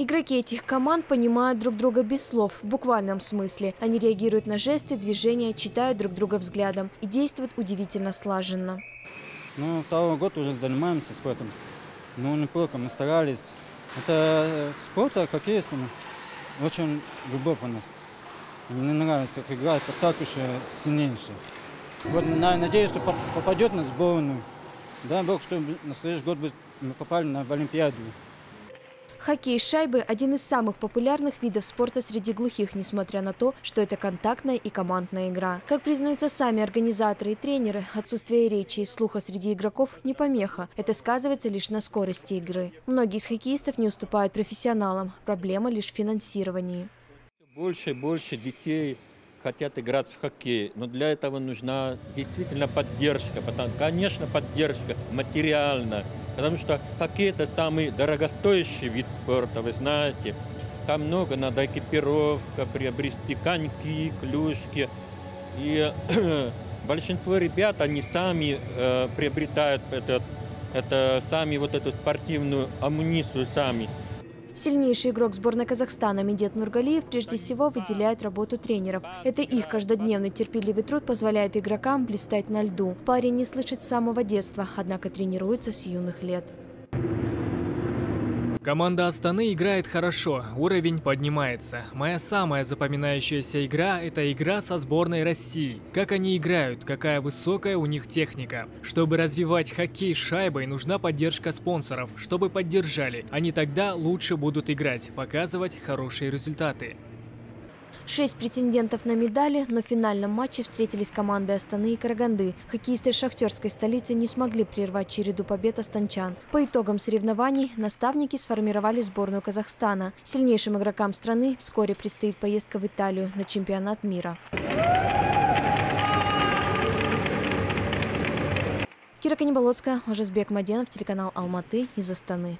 Игроки этих команд понимают друг друга без слов, в буквальном смысле. Они реагируют на жесты, движения, читают друг друга взглядом и действуют удивительно слаженно. Второй год уже занимаемся спортом. Неплохо, мы старались. Это спорт, хоккей, очень глубоко у нас. Мне нравится, как играет так уж сильнейший. Вот, надеюсь, что попадет на сборную. Дай Бог, что на следующий год мы попали на Олимпиаду. Хоккей с шайбой – один из самых популярных видов спорта среди глухих, несмотря на то, что это контактная и командная игра. Как признаются сами организаторы и тренеры, отсутствие речи и слуха среди игроков не помеха. Это сказывается лишь на скорости игры. Многие из хоккеистов не уступают профессионалам. Проблема лишь в финансировании. Больше и больше детей хотят играть в хоккей, но для этого нужна действительно поддержка. Конечно, поддержка материальная. Потому что хоккей – это самый дорогостоящий вид спорта, вы знаете. Там много надо экипировка, приобрести коньки, клюшки. И большинство ребят, они сами приобретают сами эту спортивную амуницию сами. Сильнейший игрок сборной Казахстана Медет Нургалиев прежде всего выделяет работу тренеров. Это их каждодневный терпеливый труд позволяет игрокам блистать на льду. Парень не слышит с самого детства, однако тренируется с юных лет. Команда Астаны играет хорошо, уровень поднимается. Моя самая запоминающаяся игра – это игра со сборной России. Как они играют, какая высокая у них техника. Чтобы развивать хоккей с шайбой, нужна поддержка спонсоров, чтобы поддержали. Они тогда лучше будут играть, показывать хорошие результаты. 6 претендентов на медали, но в финальном матче встретились команды Астаны и Караганды. Хоккеисты шахтерской столицы не смогли прервать череду побед астанчан. По итогам соревнований наставники сформировали сборную Казахстана. Сильнейшим игрокам страны вскоре предстоит поездка в Италию на чемпионат мира. Кира Каниболоцкая, Ожесбек Маденов, телеканал Алматы из Астаны.